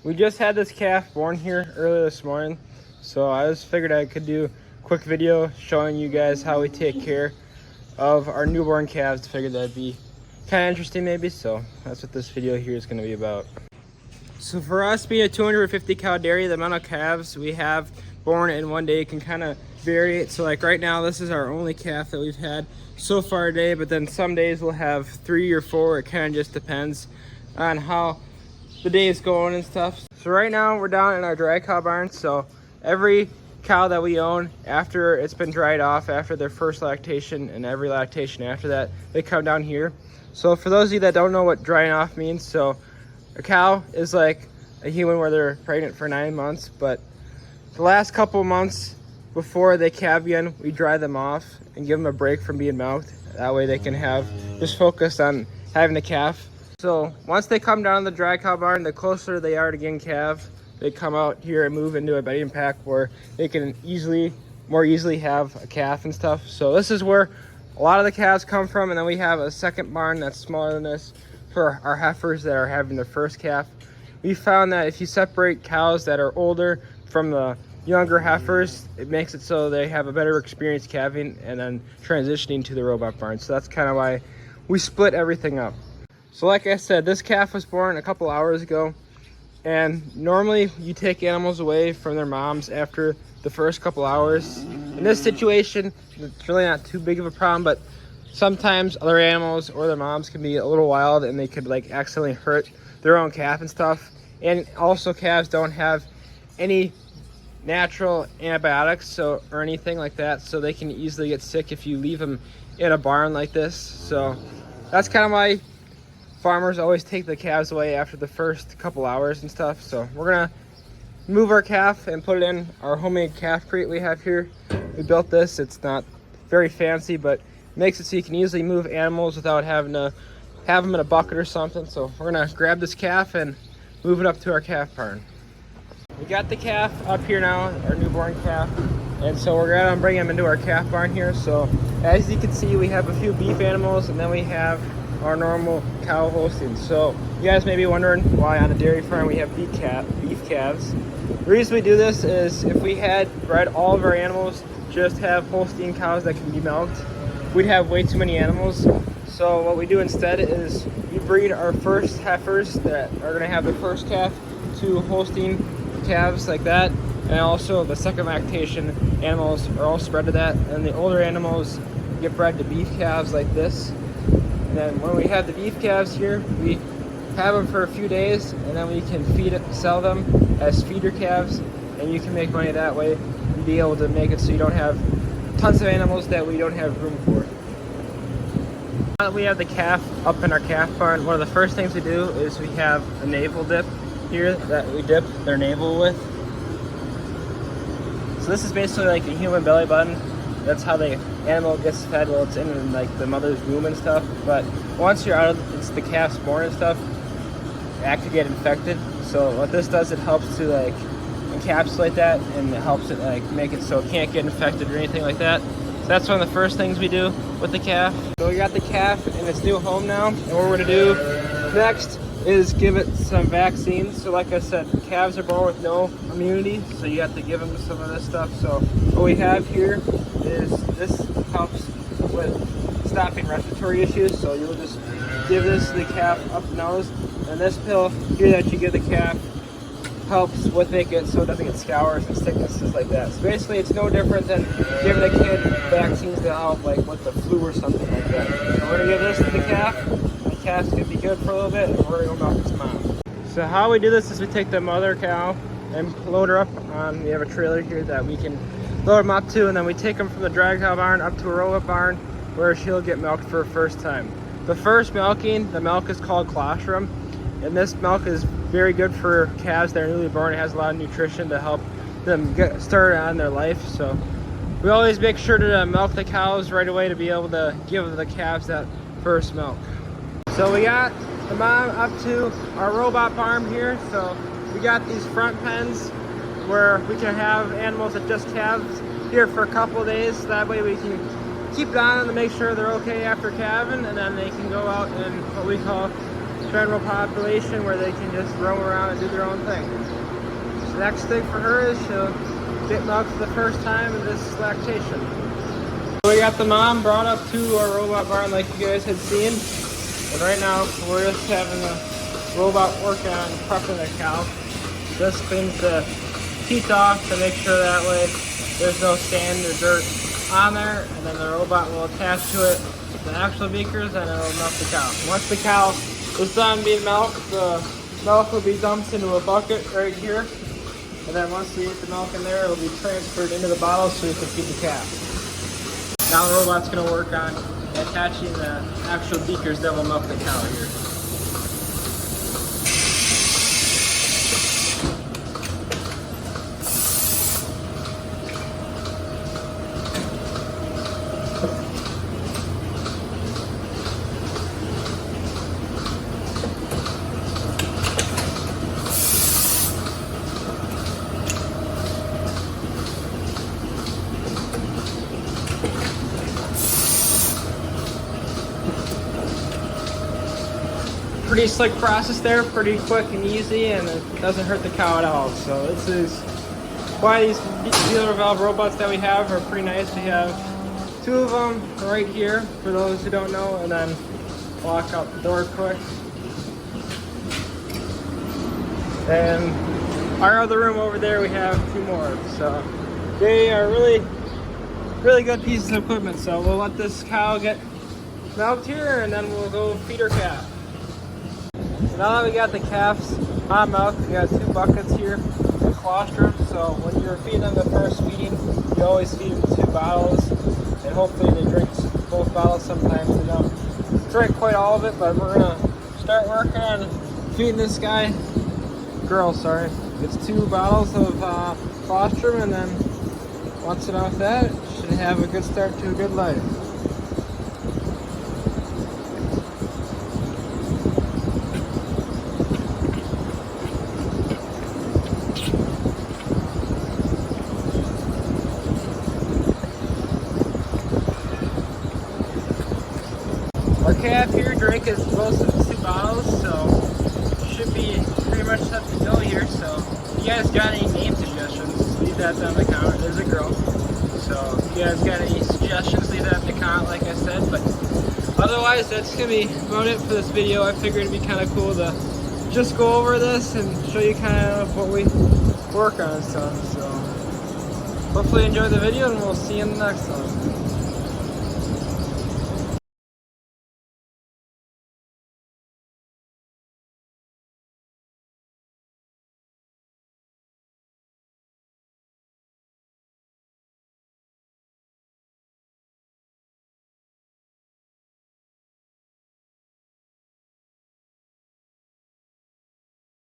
We just had this calf born here earlier this morning, so I just figured I could do a quick video showing you guys how we take care of our newborn calves. Figured that'd be kind of interesting maybe, so that's what this video here is going to be about. So for us being a 250 cow dairy, the amount of calves we have born in one day can kind of vary. So like right now, this is our only calf that we've had so far today, but then some days we'll have 3 or 4. It kind of just depends on how the day is going and stuff. So right now we're down in our dry cow barn. So every cow that we own, after it's been dried off, after their first lactation and every lactation after that, they come down here. So for those of you that don't know what drying off means, so a cow is like a human where they're pregnant for 9 months, but the last couple months before they calve again, we dry them off and give them a break from being milked. That way they can just focus on having a calf. So once they come down the dry cow barn, the closer they are to getting calved, they come out here and move into a bedding pack where they can more easily have a calf and stuff. So this is where a lot of the calves come from, and then we have a second barn that's smaller than this for our heifers that are having their first calf. We found that if you separate cows that are older from the younger heifers, it makes it so they have a better experience calving and then transitioning to the robot barn. So that's kind of why we split everything up. So like I said, this calf was born a couple hours ago, and normally you take animals away from their moms after the first couple hours. In this situation, it's really not too big of a problem, but sometimes other animals or their moms can be a little wild and they could like accidentally hurt their own calf and stuff. And also calves don't have any natural antibiotics or anything like that, so they can easily get sick if you leave them in a barn like this. So that's kind of why farmers always take the calves away after the first couple hours and stuff. So we're gonna move our calf and put it in our homemade calf crate we have here. We built this. It's not very fancy, but makes it so you can easily move animals without having to have them in a bucket or something. So we're gonna grab this calf and move it up to our calf barn. We got the calf up here now, our newborn calf, and so we're gonna bring him into our calf barn here. So as you can see, we have a few beef animals, and then we have our normal cow Holsteins. So you guys may be wondering why on a dairy farm we have beef calves. The reason we do this is if we had bred all of our animals just have Holstein cows that can be milked, we'd have way too many animals. So what we do instead is we breed our first heifers that are going to have their first calf to Holstein calves like that, and also the second lactation animals are all spread to that, and the older animals get bred to beef calves like this. And then when we have the beef calves here, we have them for a few days, and then we can sell them as feeder calves, and you can make money that way and be able to make it so you don't have tons of animals that we don't have room for. Now that we have the calf up in our calf barn, one of the first things we do is we have a navel dip here that we dip their navel with. So this is basically like a human belly button. That's how the animal gets fed while it's in like the mother's womb and stuff. But once you're out of it's the calf's born and stuff, it could get infected. So what this does, it helps to like encapsulate that, and it helps it like make it so it can't get infected or anything like that. So that's one of the first things we do with the calf. So we got the calf in its new home now, and what we're gonna do next is give it some vaccines. So like I said, calves are born with no immunity, so you have to give them some of this stuff. So what we have here is this helps with stopping respiratory issues. So you'll just give this to the calf up the nose, and this pill here that you give the calf helps with make it so it doesn't get scours and sicknesses like that. So basically it's no different than giving a kid vaccines to help like with the flu or something like that. So we're gonna give this to the calf. Calf's gonna be good for a little bit, and we're gonna go milk its mom. So how we do this is we take the mother cow and load her up on, we have a trailer here that we can load them up to, and then we take them from the dry cow barn up to a roll-up barn where she'll get milked for the first time. The first milking, the milk is called colostrum, and this milk is very good for calves that are newly born. It has a lot of nutrition to help them get started on their life. So we always make sure to milk the cows right away to be able to give the calves that first milk. So we got the mom up to our robot barn here. So we got these front pens where we can have animals that just calves here for a couple of days. That way we can keep it on them to make sure they're okay after calving, and then they can go out in what we call general population where they can just roam around and do their own thing. So the next thing for her is she'll get milked for the first time in this lactation. So we got the mom brought up to our robot barn like you guys had seen. And right now we're just having the robot work on prepping the cow. Just cleans the teeth off to make sure that way there's no sand or dirt on there, and then the robot will attach to it the actual beakers and it'll milk the cow. Once the cow is done being milked, the milk will be dumped into a bucket right here, and then once we get the milk in there, it'll be transferred into the bottle so we can feed the calf. Now the robot's going to work on attaching the actual beakers that will milk the cow here. Pretty slick process there, pretty quick and easy, and it doesn't hurt the cow at all. So this is why these dealer valve robots that we have are pretty nice. We have two of them right here for those who don't know, and then walk out the door quick. And our other room over there we have two more. So they are really good pieces of equipment. So we'll let this cow get milked here, and then we'll go feed her calf. Now that we got the calves on milk, we got two buckets here in colostrum. So when you're feeding them the first feeding, you always feed them two bottles, and hopefully they drink both bottles. Sometimes they don't drink quite all of it, but we're gonna start working on feeding this girl, it's two bottles of colostrum, and then once it off that, it should have a good start to a good life. Our calf here drank as most of the two bottles, so should be pretty much set to go here. So if you guys got any name suggestions, leave that down in the comment. There's a girl. So if you guys got any suggestions, leave that in the comment like I said. But otherwise, that's going to be about it for this video. I figured it'd be kind of cool to just go over this and show you kind of what we work on and stuff. So hopefully you enjoyed the video, and we'll see you in the next one.